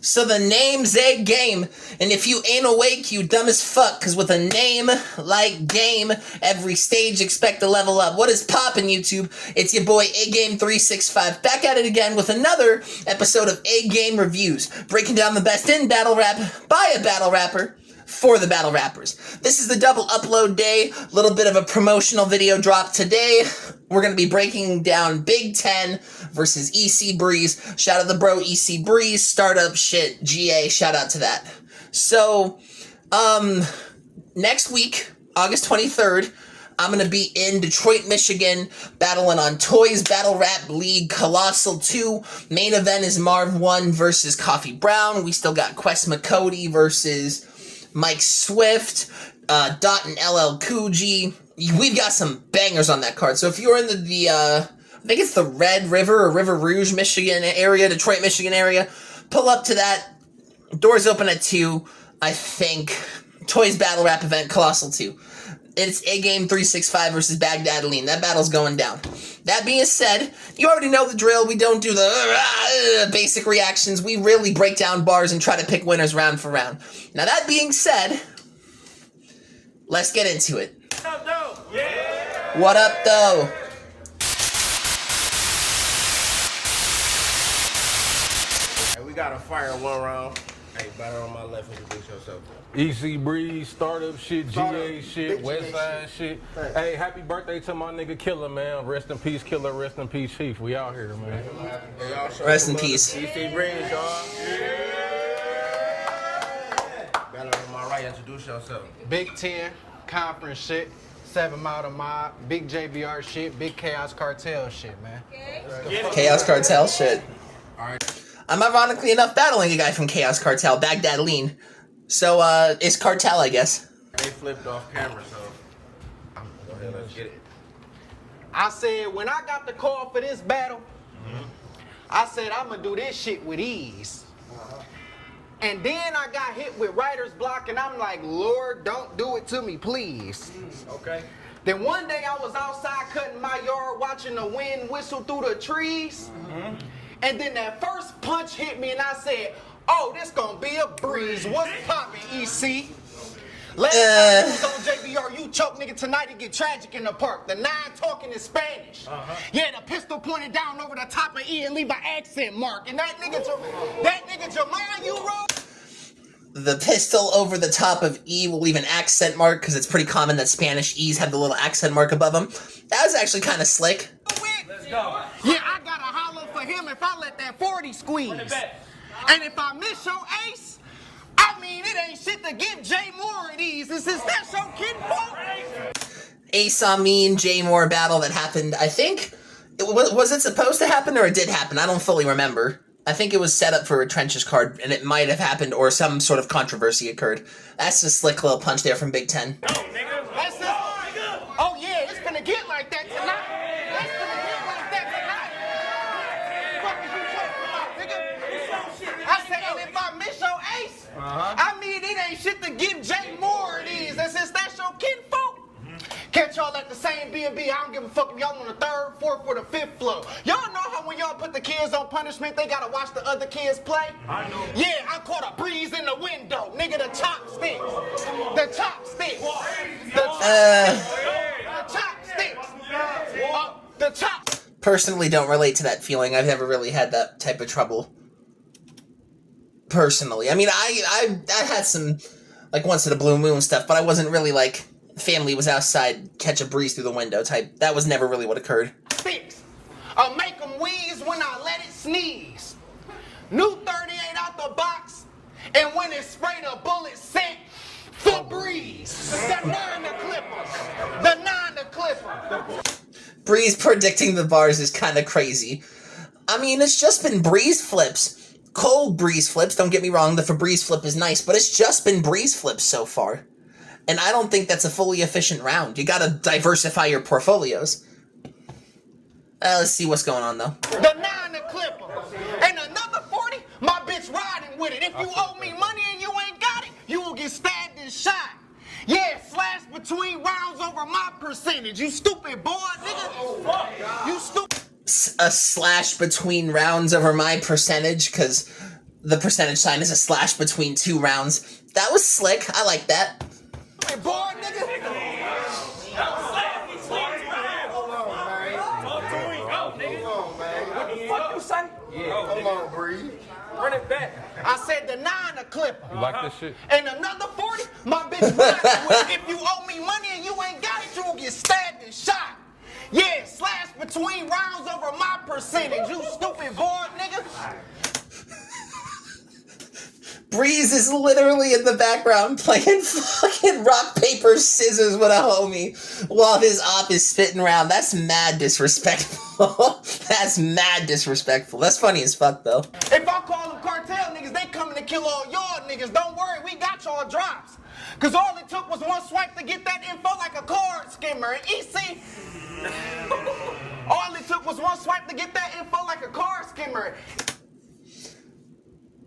So the name's Agame, and if you ain't awake, you dumb as fuck, cause with a name like Game, every stage expect to level up. What is poppin', YouTube? It's your boy Agame365, back at it again with another episode of Agame Reviews, breaking down the best in battle rap by a battle rapper for the battle rappers. This is the double upload day, a little bit of a promotional video drop today. We're going to be breaking down Big 10 versus EC Breeze. Shout out to the bro EC Breeze, startup shit, GA, shout out to that. So, next week, August 23rd, I'm going to be in Detroit, Michigan, battling on Toys Battle Rap League Colossal 2. Main event is Marv 1 versus Coffee Brown. We still got Quest McCody versus Mike Swift, Dot and LL Cool G. We've got some bangers on that card. So if you're in the I think it's the Red River or River Rouge, Michigan area, Detroit, Michigan area, pull up to that. Doors open at 2, I think. Toys Battle Rap event, Colossal 2. It's Agame365 versus Bagdad Lean. That battle's going down. That being said, you already know the drill. We don't do the basic reactions. We really break down bars and try to pick winners round for round. Now that being said, let's get into it. What up, though? Hey, we got to fire one round. Hey, better on my left, introduce yourself. EC Breeze, startup shit, GA shit, Big West GA Side shit. Hey, happy birthday to my nigga Killer, man. Rest in peace, Killer. Rest in peace, Chief. We out here, man. Hey, y'all show Rest in some peace. love to EC Breeze, y'all. Better on my right, introduce yourself. Big 10, conference shit, 7 Mile to Mob, big JBR shit, big Chaos Cartel shit, man. Chaos Cartel shit. All right. I'm ironically enough battling a guy from Chaos Cartel, Bagdad Lean. So, it's Cartel, I guess. They flipped off camera, so go ahead, let's get it. I said, when I got the call for this battle, I said, I'm gonna do this shit with ease. And then I got hit with writer's block, and I'm like, Lord, don't do it to me, please. Okay. Then one day I was outside cutting my yard, watching the wind whistle through the trees. And then that first punch hit me, and I said, oh, this gonna be a breeze. What's poppin', EC? Last time you was on JBR, you choke nigga tonight, it get tragic in the park. The 9 talking in Spanish. Yeah, the pistol pointed down over the top of E and leave an accent mark. And that nigga Jamal you wrote. The pistol over the top of E will leave an accent mark, because it's pretty common that Spanish E's have the little accent mark above them. That was actually kind of slick. Let's go. Yeah, I gotta holler for him if I let that 40 squeeze. And if I miss your ace, I mean, it ain't shit to give Jay Moore of these. This is that your kid fault. Ace on me and Jay Moore battle that happened, I think, was it supposed to happen or it did happen? I don't fully remember. I think it was set up for a Trenches card, and it might have happened, or some sort of controversy occurred. That's a slick little punch there from Big 10. That's it. Oh yeah, it's gonna get like that tonight. It's gonna get like that tonight. What is you talking about, nigga? I said, and if I miss your ace, I mean, it ain't shit to give Jay Moore of these. That's your kid folk. Catch y'all at the same B&B. I don't give a fuck if y'all on the 3rd, 4th, or the 5th floor. Y'all know how when y'all put the kids on punishment, they gotta watch the other kids play? I know. Yeah, I caught a breeze in the window. Nigga, the chopsticks. The chopsticks. The chopsticks. Personally, don't relate to that feeling. I've never really had that type of trouble. Personally. I mean, I had some, like, once in a blue moon stuff, but I wasn't really, like, family was outside, catch a breeze through the window type. That was never really what occurred. I'll make them wheeze when I let it sneeze. New 38 out the box, and when it sprayed a bullet sent for breeze. The 9 to Clipper. The 9 to Clipper. Breeze predicting the bars is kind of crazy. I mean, it's just been breeze flips. Cold breeze flips, don't get me wrong, the Febreze flip is nice, but it's just been breeze flips so far. And I don't think that's a fully efficient round. You gotta diversify your portfolios. Let's see what's going on, though. The 9 to Clipper. And another 40, my bitch riding with it. If you owe me money and you ain't got it, you will get stabbed and shot. Yeah, slash between rounds over my percentage. You stupid boy, nigga. You stupid. A slash between rounds over my percentage, because the percentage sign is a slash between 2 rounds. That was slick. I like that. Hey, boy, nigga. What you say? Yeah. Come on, Bree. Run it back. I said the 9 a clip. You like this shit? And another 40, my bitch with. If you owe me money and you ain't got it, you will get stabbed and shot. Yeah, slash between rounds over my percentage. You stupid boy, nigga. Breeze is literally in the background playing fucking rock, paper, scissors with a homie while his op is spitting around. That's mad disrespectful. That's mad disrespectful. That's funny as fuck, though. If I call them cartel niggas, they coming to kill all y'all niggas. Don't worry, we got y'all drops. Cause all it took was one swipe to get that info like a card skimmer. And EC, all it took was one swipe to get that info like a card skimmer.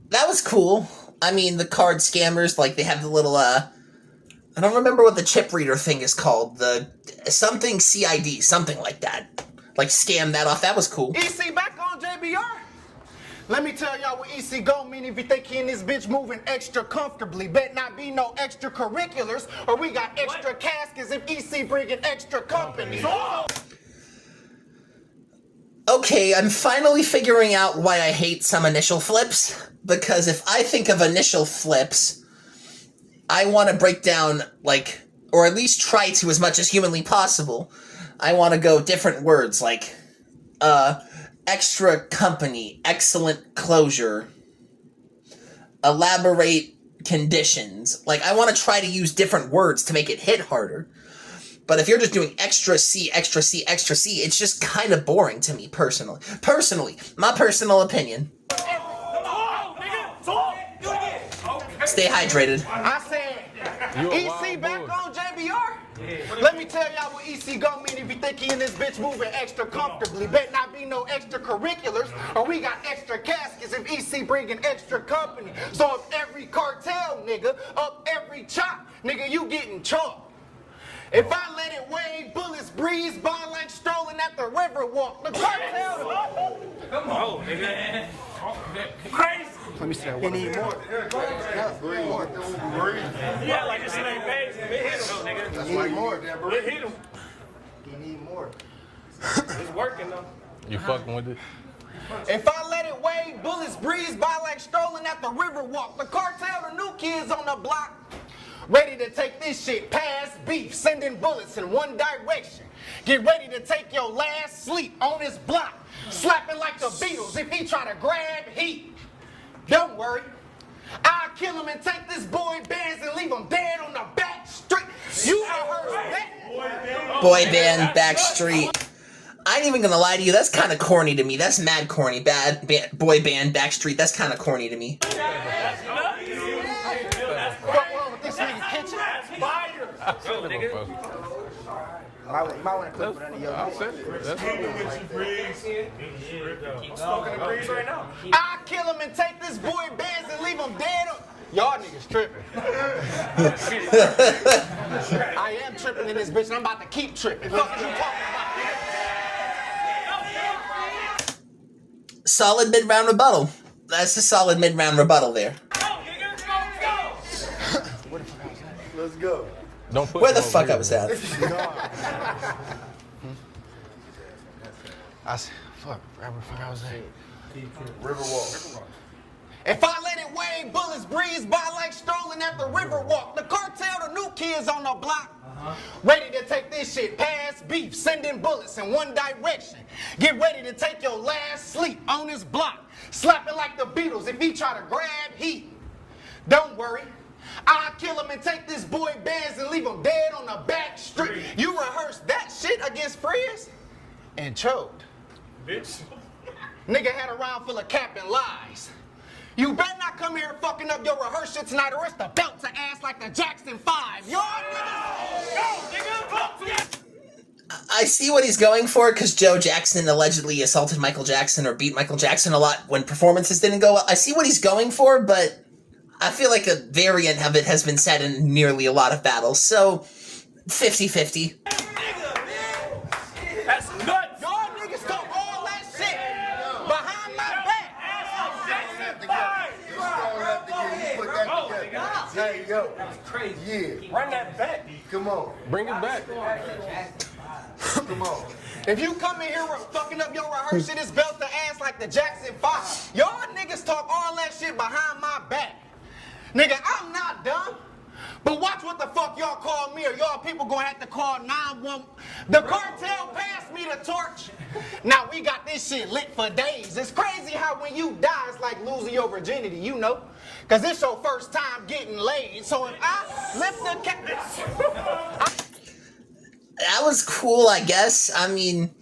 That was cool. I mean, the card scammers, like, they have the little, I don't remember what the chip reader thing is called. The something CID, something like that. Like, scam that off. That was cool. EC back on JBR. Let me tell y'all what EC go mean if you think he in this bitch moving extra comfortably. Bet not be no extracurriculars, or we got extra caskets if EC bringing extra company. Okay, I'm finally figuring out why I hate some initial flips. Because if I think of initial flips, I want to break down, like, or at least try to as much as humanly possible. I want to go different words, like, extra company, excellent closure, elaborate conditions. Like, I want to try to use different words to make it hit harder. But if you're just doing extra C, extra C, extra C, it's just kind of boring to me, personally. My personal opinion. Stay hydrated. I said, EC back on JBR? Let me tell y'all what EC go mean if you think he in this bitch moving extra comfortably. Bet not be no extracurriculars, or we got extra caskets if EC bringing extra company. So if every cartel nigga up every chop, nigga, you getting chalked. If I let it wave, bullets breeze by like strolling at the river walk. The cartel. Come on, nigga. Crazy. Let me see that one. You need more. Yeah, like this shit ain't paid. It hit him, nigga. That's why you more. It hit him. You need more. It's working though. You fucking with it? If I let it wave, bullets breeze by like strolling at the river walk. The cartel, the new kids on the block. Ready to take this shit past beef, sending bullets in one direction. Get ready to take your last sleep on this block. Slapping like the Beatles if he try to grab heat. Don't worry, I'll kill him and take this boy bands and leave him dead on the back street. You heard that? Boy band, backstreet. I ain't even gonna lie to you, that's kind of corny to me. That's mad corny. Boy band, backstreet, that's kind of corny to me. What's wrong with this nigga kitchen? Go, nigga. You might want to clip it under your I'll send it. Keep smoking the breeze right now. I'll kill him and take this boy bands and leave him dead on... Y'all niggas tripping. I am tripping in this bitch and I'm about to keep tripping. Fuck is you talking about? Solid mid-round rebuttal. That's a solid mid-round rebuttal there. Let's go. Don't put Where the him fuck over I was here. at? I said, fuck, where the fuck I was at? Riverwalk. If I let it wave, bullets breeze by like strolling at the river walk. The cartel, the new kids on the block. Ready to take this shit past beef, sending bullets in one direction. Get ready to take your last sleep on this block. Slapping like the Beatles if he try to grab heat. Don't worry, I'll kill him and take this boy bands and leave him dead on the back street. You rehearsed that shit against Frizz and choked. Bitch. Nigga had a round full of cap and lies. You better not come here fucking up your rehearsal tonight or it's the belt to ass like the Jackson 5. Y'all niggas, go, nigga, fuck yeah. I see what he's going for, because Joe Jackson allegedly assaulted Michael Jackson or beat Michael Jackson a lot when performances didn't go well. I see what he's going for, but I feel like a variant of it has been said in nearly a lot of battles, so 50-50. That's nuts. Y'all niggas talk all that shit behind my back. Hey, yo. Crazy. Yeah. Run that back. Come on. Bring it back. Come on. If you come in here fucking up your rehearsal, it's belt to ass like the Jackson 5. Y'all niggas talk all that shit behind my back. Nigga, I'm not dumb. But watch what the fuck y'all call me, or y'all people gonna have to call 911. The cartel passed me the torch. Now we got this shit lit for days. It's crazy how when you die, it's like losing your virginity, you know? Cause it's your first time getting laid. So if I lift the That was cool, I guess. I mean,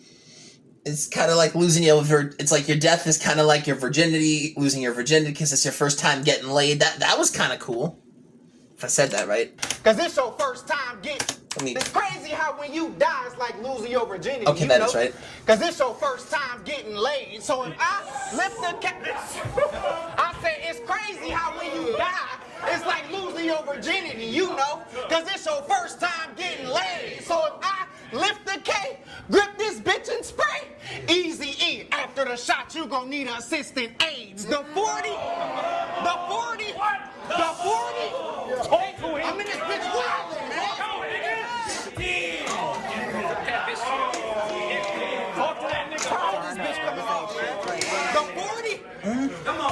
it's kind of like losing it's like your death is kind of like your virginity, losing your virginity because it's your first time getting laid. That was kind of cool. If I said that right. Cause it's your first time getting. I mean, It's crazy how when you die, it's like losing your virginity. Okay, you that know? is right. Cause it's your first time getting laid. So if I lift the I say it's crazy how when you die, it's like losing your virginity, you know? Cause it's your first time getting laid. So if I lift the K, grip this bitch and spray, easy E. After the shot, you gon' need assistant aids. The 40, I'm in this bitch wildin', man. The 40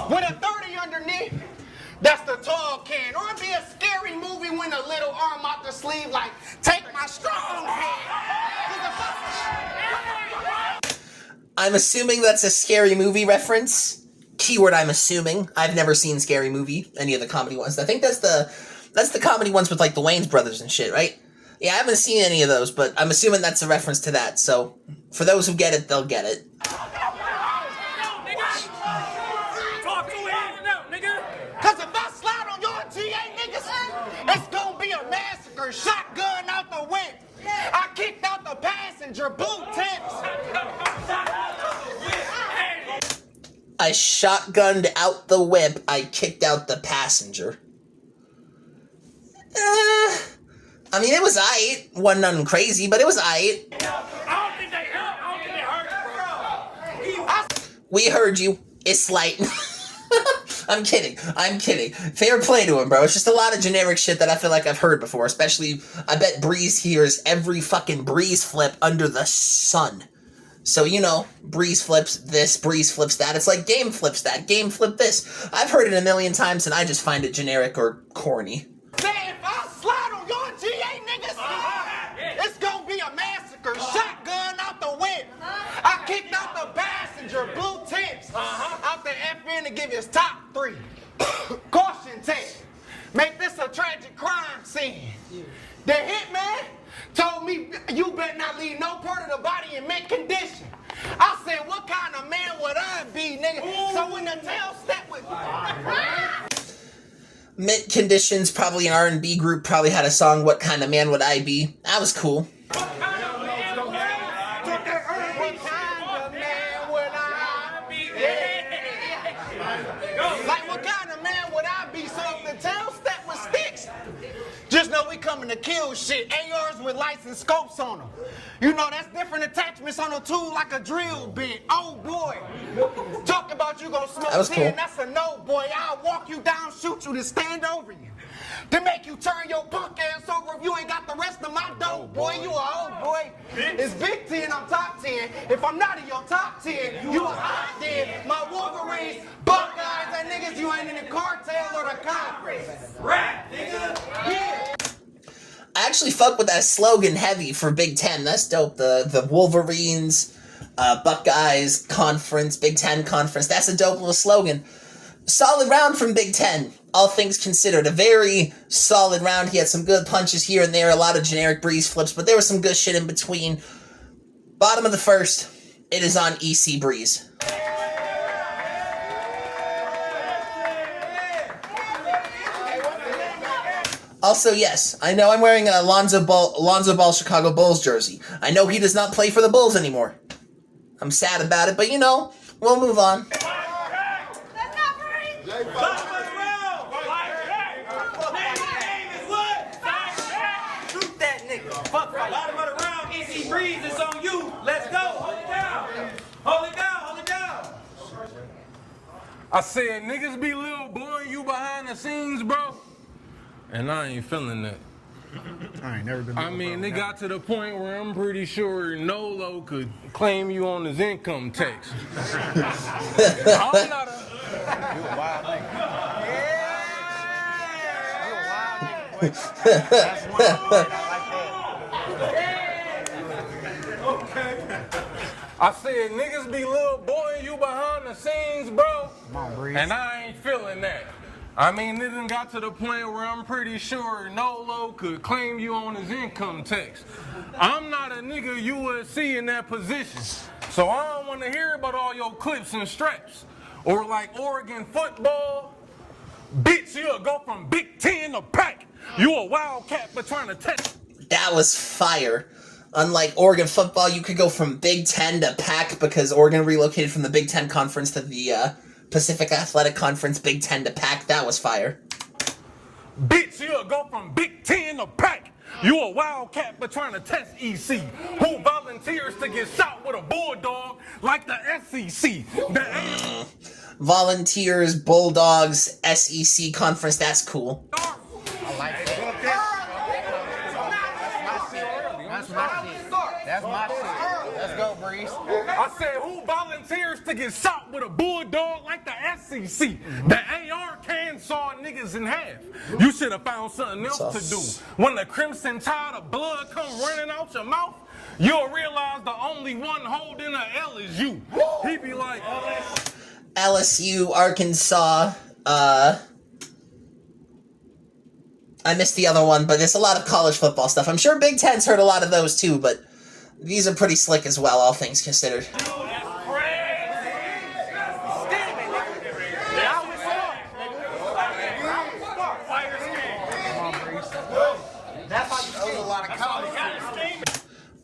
with a 30 underneath, that's the tall can. Or it'd be a scary movie when a little arm out the sleeve like, take my strong hand. I'm assuming that's a Scary Movie reference. Keyword, I'm assuming. I've never seen Scary Movie, any of the comedy ones. I think that's the comedy ones with like the Wayans brothers and shit, right? Yeah, I haven't seen any of those, but I'm assuming that's a reference to that. So for those who get it, they'll get it. Cause if I slide on your TA niggas, it's gonna be a massacre. Shotgun out the whip. I kicked out the passenger, boot tips. I shotgunned out the whip. I kicked out the passenger. I mean, it was aight. Wasn't nothing crazy, but it was aight. I don't think they hurt, We heard you. It's light. I'm kidding. Fair play to him, bro. It's just a lot of generic shit that I feel like I've heard before. Especially, I bet Breeze hears every fucking Breeze flip under the sun. So, you know, Breeze flips this, Breeze flips that. It's like Game flips that, Game flip this. I've heard it a million times and I just find it generic or corny. Say if I slide on your TA niggas, it's gonna be a massacre. Shotgun out the whip. I kicked out the passenger, blue tips. Out the FN to give his top 3. Caution tape. Make this a tragic crime scene. The hitman told me you better not leave no part of the body in mint condition. I said, what kind of man would I be, nigga? So when the tail step with Mint Conditions, probably an R&B group, probably had a song, What Kind of Man Would I Be? That was cool. Like what kind of man would I be? So if the tail step with sticks, just know we coming to kill shit. ARs with lights and scopes on them. You know, that's different attachments on a tool like a drill bit. Oh boy. Talk about you gonna smoke That was 10, cool. that's a no, boy. I'll walk you down, shoot you, to stand over you. To make you turn your punk ass over if you ain't got the rest of my dope, boy. You a old boy. It's Big 10, I'm top 10. If I'm not in your top 10, you a hot 10. My Wolverines, Buckeyes, and niggas, you ain't in the cartel or the conference. Rap, nigga. Yeah. I actually fuck with that slogan heavy for Big Ten. That's dope. The Wolverines, Buckeyes Conference, Big Ten Conference. That's a dope little slogan. Solid round from Big Ten, all things considered. A very solid round. He had some good punches here and there, a lot of generic Breeze flips, but there was some good shit in between. Bottom of the first, it is on EC Breeze. Also, yes, I know I'm wearing a Lonzo Ball Chicago Bulls jersey. I know he does not play for the Bulls anymore. I'm sad about it, but you know, we'll move on. Bottom of the round, EC Breeze, it's on you. Let's go. Hold it down. Hold it down. Hold it down. I said, niggas be little blowing you behind the scenes, bro. and I ain't feeling that. I ain't never been. I mean, it got to the point where I'm pretty sure Nolo could claim you on his income tax. I'm not a... You a wild nigga. You a wild nigga, boy. That's one. I like that. I said, niggas be little boy, you behind the scenes, bro. Come on, Breeze. And I ain't feeling that. I mean, it done got to the point where I'm pretty sure Nolo could claim you on his income tax. I'm not a nigga you would see in that position. So I don't want to hear about all your clips and straps. Or like Oregon football. Bitch, you'll go from Big 10 to pack. You a wildcat for trying to test. That was fire. Unlike Oregon football, you could go from Big 10 to Pac because Oregon relocated from the Big 10 conference to the Pacific Athletic Conference, Big 10 to Pac. That was fire. Bitch, you'll go from Big 10 to Pac. You a wildcat for trying to test EC. Who volunteers to get shot with a bulldog like the SEC? Volunteers, Bulldogs, SEC conference. That's cool. I like that. That's my shit. That's my shit. Let's go, Breeze. I said, who volunteers to get shot with a bulldog like the SEC? The AR can saw niggas in half. You should have found something else to do. When the crimson tide of blood come running out your mouth, you'll realize the only one holding a L is you. He be like, LSU, Arkansas, I missed the other one, but there's a lot of college football stuff. I'm sure Big Ten's heard a lot of those too, but these are pretty slick as well, all things considered.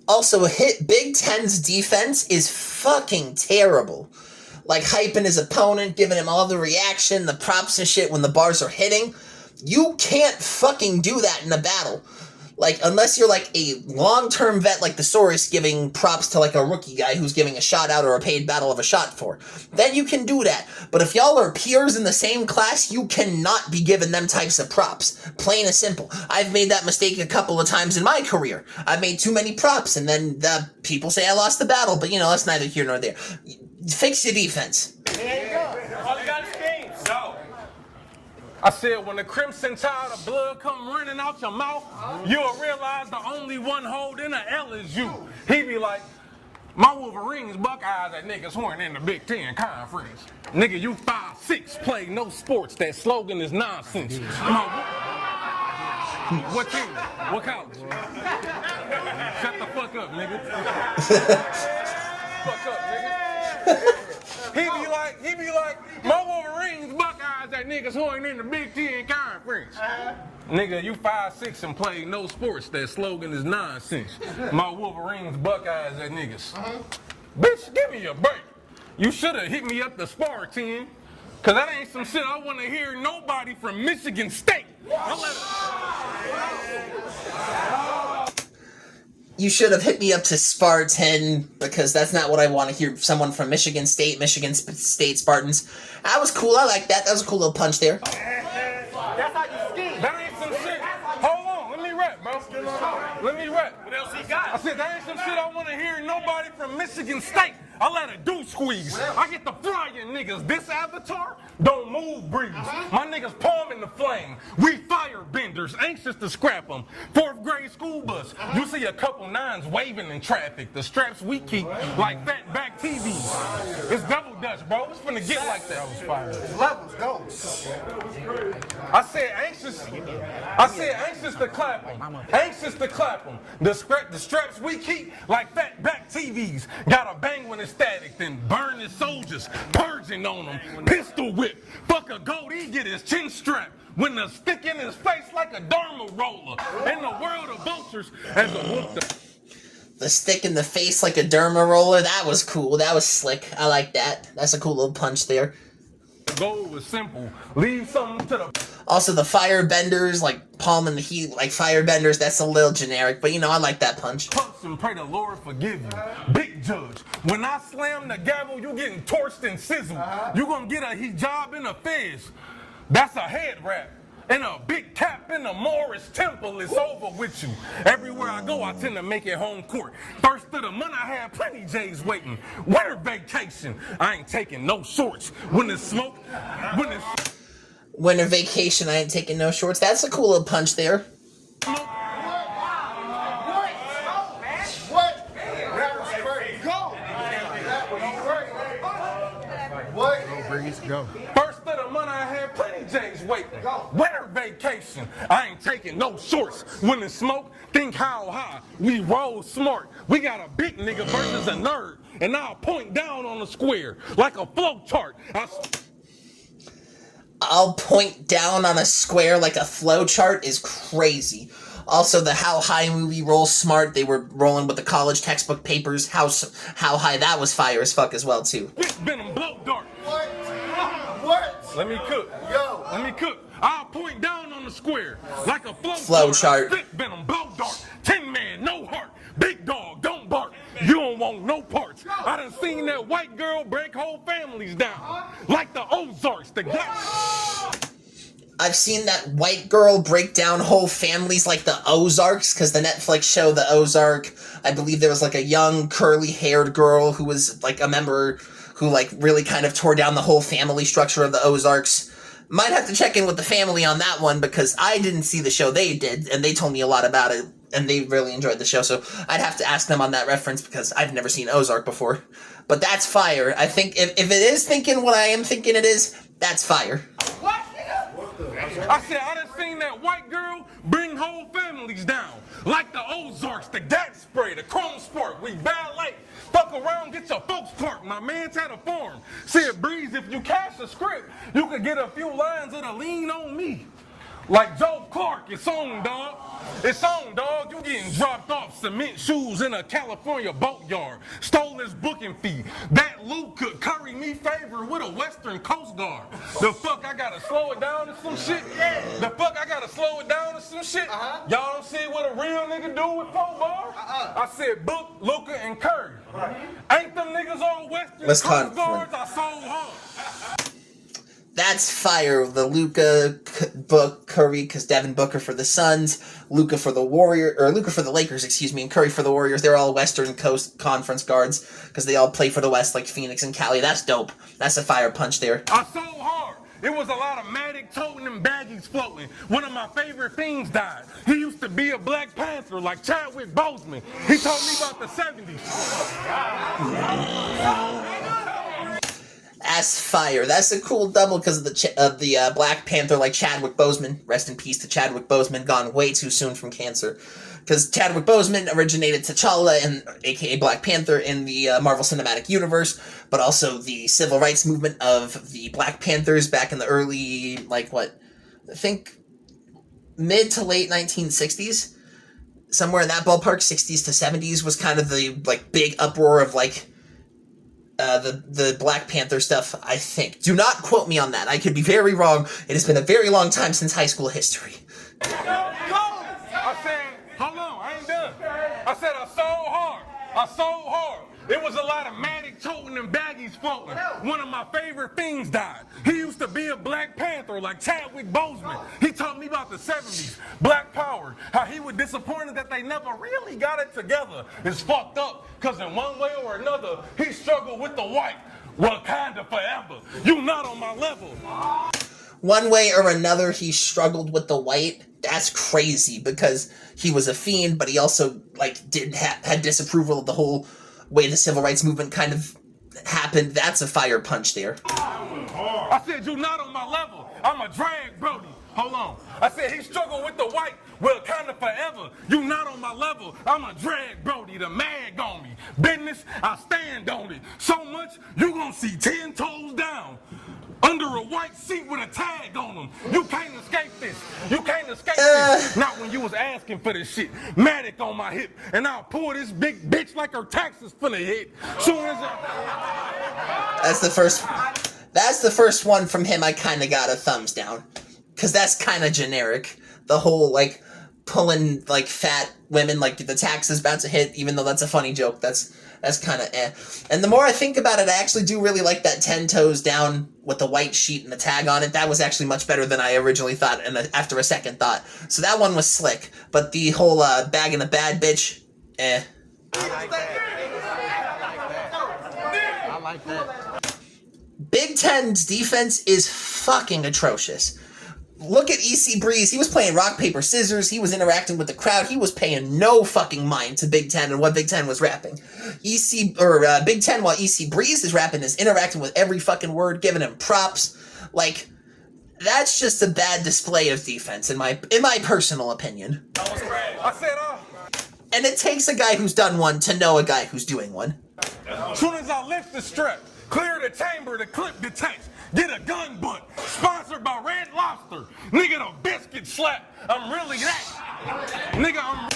Also, Big Ten's defense is fucking terrible. Like, hyping his opponent, giving him all the reaction, the props and shit when the bars are hitting. You can't fucking do that in a battle. Like, unless you're like a long-term vet like the Saurus giving props to like a rookie guy who's giving a shot out or a paid battle of a shot for. Then you can do that. But if y'all are peers in the same class, you cannot be giving them types of props. Plain and simple. I've made that mistake a couple of times in my career. I've made too many props and then people say I lost the battle, but you know, that's neither here nor there. Fix your defense. There you go. All you got is games. Go. I said, when the crimson tide of blood come running out your mouth, you'll realize the only one holding a L is you. He be like, my Wolverines, Buckeyes, that niggas who ain't in the Big 10 conference. Nigga, you 5'6", play no sports. That slogan is nonsense. What team? What college? Shut the fuck up, nigga. Fuck up, nigga. He be like, my Wolverines, Buckeyes, that niggas who ain't in the Big 10 conference. Nigga, you 5'6" and play no sports. That slogan is nonsense. My Wolverines, Buckeyes, that niggas. Bitch, give me a break. You should have hit me up the spar team, cause that ain't some shit I want to hear nobody from Michigan State. You should have hit me up to Spartan, because that's not what I want to hear. Someone from Michigan State Spartans. That was cool. I like that. That was a cool little punch there. That's how you scheme. That ain't some shit. Hold on, let me rap, bro. Let me rap. What else he got? I said, that ain't some shit I want to hear nobody from Michigan State. I let a do squeeze. I get the flying niggas. This avatar don't move breeze. My niggas palm in the flame. We fire benders, anxious to scrap them. 4th grade school bus. You see a couple nines waving in traffic. The straps we keep like fat back TVs. It's double dutch, bro. It's finna get like that. Was fire. Levels go. I said anxious to clap them. Anxious to clap them. The straps we keep like fat back TVs. Got a bang when it's static, then burn his soldiers, purging on them. Pistol whip. Fuck a goatee, get his chin strapped. When the stick in his face like a Dharma roller. In the world of vultures, as a whoop. The stick in the face like a derma roller. That was cool. That was slick. I like that. That's a cool little punch there. The goal was simple. Leave something to the... Also, the firebenders, like palm in the heat, like firebenders, that's a little generic, but you know, I like that punch. Punch and pray the Lord forgive you. Big judge. When I slam the gavel, you getting torched and sizzled. You gonna get a hijab and a fez. That's a head wrap and a big cap step in the Morris Temple, it's over with you. Everywhere I go, I tend to make it home court. First of the month, I had plenty J's waiting. Winter vacation, I ain't taking no shorts. When the smoke, when the Winter vacation, I ain't taking no shorts. That's a cool little punch there. smoke. What? That was crazy. Go. That was crazy. What? Go, Breeze, go. First of the month, I had plenty J's waiting. Winter vacation, I ain't taking no shorts. When the smoke, think how high. We roll smart. We got a big nigga versus a nerd. And I'll point down on the square like a flow chart. I'll point down on a square like a flow chart is crazy. Also, the How High movie, Roll Smart, they were rolling with the college textbook papers. How High, that was fire as fuck as well, too. Venom blow dart. What? What? Let me cook. Yo. Let me cook. I'll point down on the square like a Flow chart. Spit venom blow dart. 10-man, no heart. Big dog, don't bark. You don't want no parts. I done seen that white girl break whole families down. Like the Ozarks, the I've seen that white girl break down whole families like the Ozarks, because the Netflix show The Ozark, I believe there was like a young curly-haired girl who was like a member who like really kind of tore down the whole family structure of the Ozarks. Might have to check in with the family on that one, because I didn't see the show they did, and they told me a lot about it, and they really enjoyed the show, so I'd have to ask them on that reference, because I've never seen Ozark before. But that's fire. I think if it is thinking what I am thinking it is, that's fire. What? I said, I done seen that white girl bring whole families down. Like the Ozarks, the gas spray, the chrome sport, we ballet. Fuck around, get your folks parked. My man's had a farm. Said, Breeze, if you cash a script, you could get a few lines of the lean on me. Like Joe Clark, it's on, dog. It's on, dog. You getting dropped off cement shoes in a California boatyard. Stole his booking fee. That Luke could curry me favor with a Western Coast Guard. The fuck I gotta slow it down to some shit? The fuck I gotta slow it down to some shit? Y'all don't see what a real nigga do with 4 bars? I said Book, Luca, and Curry. Ain't them niggas all Western Coast Guards? I sold hard. That's fire. The Luka book Curry, because Devin Booker for the Suns, Luka for the Lakers, excuse me, and Curry for the Warriors. They're all Western Coast Conference guards because they all play for the West, like Phoenix and Cali. That's dope. That's a fire punch there. I sold hard. It was a lot of Matic toting and baggies floating. One of my favorite fiends died. He used to be a Black Panther like Chadwick Boseman. He told me about the 70s. That's fire. That's a cool double because of the Black Panther, like Chadwick Boseman. Rest in peace to Chadwick Boseman, gone way too soon from cancer. Because Chadwick Boseman originated T'Challa, aka Black Panther, in the Marvel Cinematic Universe, but also the civil rights movement of the Black Panthers back in the early, I think mid to late 1960s. Somewhere in that ballpark, 60s to 70s was kind of the big uproar of the Black Panther stuff, I think. Do not quote me on that. I could be very wrong. It has been a very long time since high school history. I said, hold on, I ain't done. I said I sold hard. I sold hard. It was a lot of Matic toting and baggies floating. One of my favorite things died. He used to be a Black Panther like Chadwick Boseman. He taught me about the 70s, Black Power, how he was disappointed that they never really got it together. It's fucked up, because in one way or another, he struggled with the white. Wakanda forever. You not on my level. One way or another, he struggled with the white. That's crazy, because he was a fiend, but he also had disapproval of the whole way the civil rights movement kind of happened. That's a fire punch there. I said, you not on my level. I'm a drag Brody. Hold on. I said, he struggled with the white. Well, kind of forever. You not on my level. I'm a drag Brody. The mag on me. Business, I stand on it. So much, you gonna see 10 toes down. Under a white seat with a tag on them. You can't escape this. You can't escape this. Not when you was asking for this shit. Matic on my hip. And I'll pull this big bitch like her taxes finna hit. Soon as That's the first one from him I kind of got a thumbs down. Because that's kind of generic. The whole, pulling, fat women, the taxes about to hit, even though that's a funny joke. That's That's kind of eh. And the more I think about it, I actually do really like that 10 toes down with the white sheet and the tag on it. That was actually much better than I originally thought, and after a second thought. So that one was slick. But the whole bagging a bad bitch, eh. I like that. I like that. Big Ten's defense is fucking atrocious. Look at EC Breeze. He was playing rock, paper, scissors. He was interacting with the crowd. He was paying no fucking mind to Big Ten and what Big Ten was rapping. Big Ten, while EC Breeze is rapping, is interacting with every fucking word, giving him props. Like, that's just a bad display of defense, in my personal opinion. I said, And it takes a guy who's done one to know a guy who's doing one. soon as I lift the strap, clear the chamber, the clip detached, get a gun butt, sponsored by Red Lobster. Nigga, the biscuit slap. I'm really that. Nigga, I'm...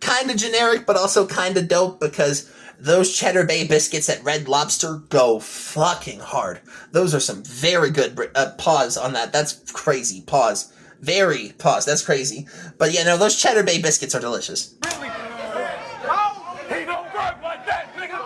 Kind of generic, but also kind of dope, because those Cheddar Bay biscuits at Red Lobster go fucking hard. Those are some very good... pause on that. That's crazy. Pause. Very pause. That's crazy. But yeah, no, those Cheddar Bay biscuits are delicious. Really? Oh, he don't work like that, nigga.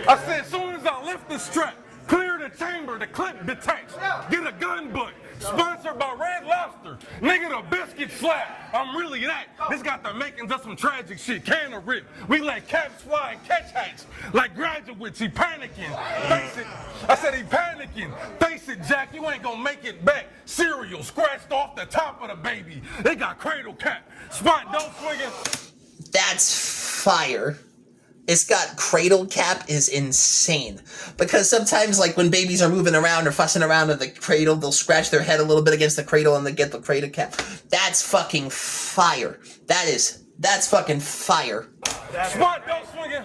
I said, soon as I lift the strap, clear the chamber, the clip detached, get a gun butt, sponsored by Red Lobster. Nigga, the biscuit slap. I'm really that. This got the makings of some tragic shit. Can of rip. We let caps fly and catch hats like graduates. He panicking. Face it. I said he panicking. Face it, Jack. You ain't gonna make it back. Cereal scratched off the top of the baby. They got cradle cap. Spot don't swinging. That's fire. It's got cradle cap is insane. Because sometimes, like, when babies are moving around or fussing around in the cradle, they'll scratch their head a little bit against the cradle and they get the cradle cap. That's fucking fire. That's fucking fire. Spot don't swinging.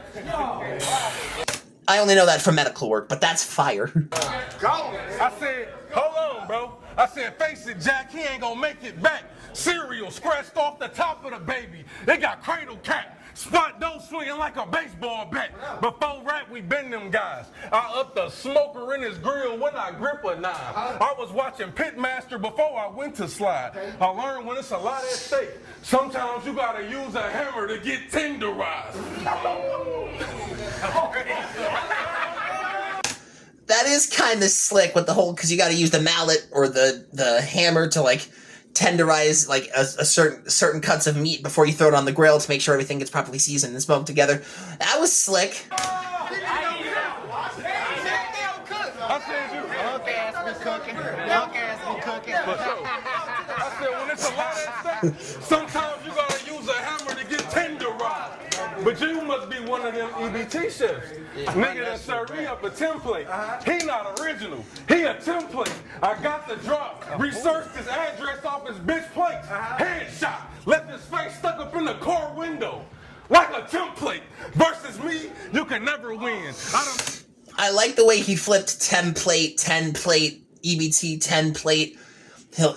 I only know that from medical work, but that's fire. I said, hold on, bro. I said, face it, Jack. He ain't gonna make it back. Cereal scratched off the top of the baby. They got cradle cap. Spot don't swinging like a baseball bat. Before rap, we been them guys. I up the smoker in his grill when I grip a knife. I was watching Pitmaster before I went to slide. I learned when it's a lot at stake, sometimes you gotta use a hammer to get tenderized. That is kind of slick with the whole, because you got to use the mallet or the hammer to, like, tenderize, like, a certain cuts of meat before you throw it on the grill to make sure everything gets properly seasoned and smoked together. That was slick. I said, when it's a lot of stuff, sometimes you gotta use a hammer to get tenderized. But you must be one of them EBT chefs. Nigga that served me up a template. He not original. He a template. I got the drop. Researched his address off his bitch plate. Headshot. Left his face stuck up in the car window. Like a template. Versus me, you can never win. I like the way he flipped 10 plate, EBT 10 plate.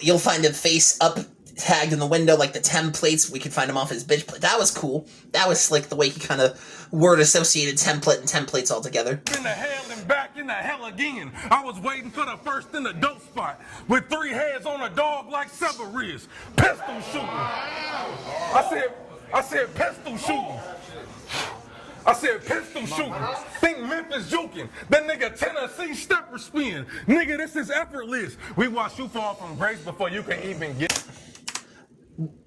You'll find him face up tagged in the window like the templates. We could find him off his bitch plate. That was cool. That was slick, the way he kind of word associated template and templates all together. In the hell and back in the hell again. I was waiting for the first in the dope spot with 3 heads on a dog like Severus. Pistol shooting. I said pistol shooting. I said pistol shooting. Think Memphis juking. That nigga Tennessee stepper spin. Nigga, this is effortless. We watch you fall from grace before you can even get.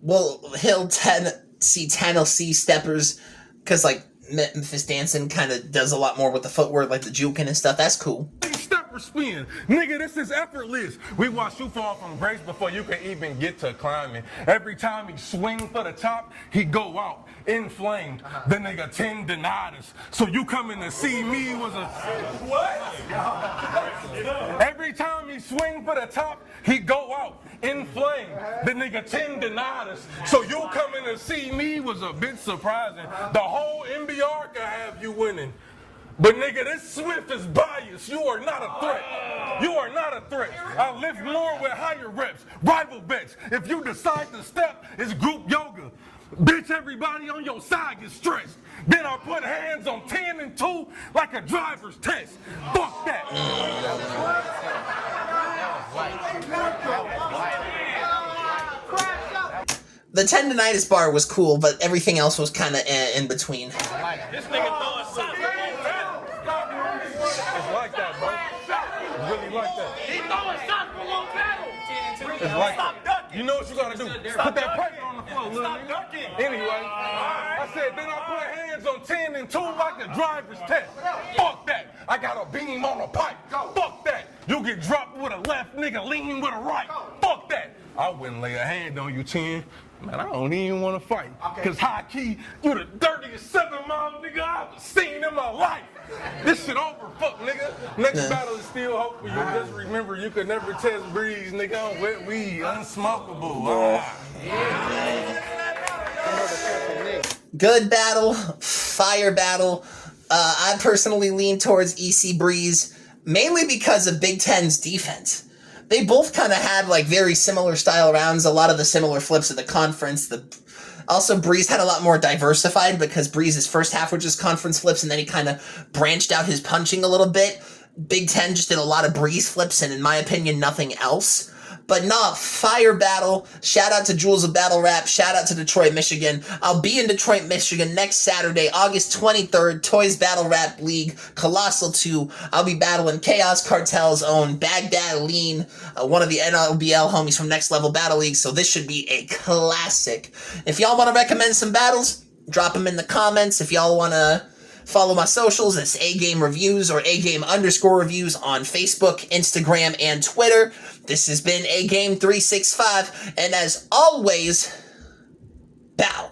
Well, he'll see Tennessee steppers, because, like, Memphis dancing kind of does a lot more with the footwork, like the juking and stuff. That's cool. Stepper spin. Nigga, this is effortless. We watch you fall from grace before you can even get to climbing. Every time he swing for the top, he go out inflamed. The nigga tendonitis. So you coming to see me was a... What? Every time he swing for the top, he go out inflamed. The nigga tendonitis. So you coming to see me was a bit surprising. The whole NBR can have you winning. But nigga, this Swift is biased. You are not a threat. You are not a threat. I lift more with higher reps. Rival bets. If you decide to step, it's group yoga. Bitch, everybody on your side gets stressed. Then I put hands on 10 and 2 like a driver's test. Fuck that. The the tendonitis bar was cool, but everything else was kind of in between. This nigga throwing something. It's like that, bro. It's really like that. He throwing shots for one battle. It's like that. You know what you gotta do? Put that pressure on the floor, little nigga. Anyway, I said, then I put hands on 10 and 2 like a driver's test. Fuck that. I got a beam on a pipe. Fuck that. You get dropped with a left, nigga, lean with a right. Fuck that. I wouldn't lay a hand on you, 10. Man, I don't even want to fight. Because high key, you the dirtiest 7-mile nigga I've seen in my life. This shit over, fuck, nigga. Next battle is still hope for you. Just remember, you could never test Breeze, nigga, on wet weed, unsmokable. Good battle, fire battle. I personally lean towards EC Breeze, mainly because of Big Ten's defense. They both kind of had like very similar style rounds, a lot of the similar flips of the conference. Also, Breeze had a lot more diversified because Breeze's first half were just conference flips, and then he kind of branched out his punching a little bit. Big Ten just did a lot of Breeze flips, and in my opinion, nothing else. But nah, fire battle. Shout out to Jules of Battle Rap. Shout out to Detroit, Michigan. I'll be in Detroit, Michigan next Saturday, August 23rd, Toys Battle Rap League, Colossal 2. I'll be battling Chaos Cartel's own Bagdad Lean, one of the NLBL homies from Next Level Battle League, so this should be a classic. If y'all want to recommend some battles, drop them in the comments. If y'all want to follow my socials, it's Agame Reviews or Agame_reviews on Facebook, Instagram, and Twitter. This has been Agame365, and as always, bow.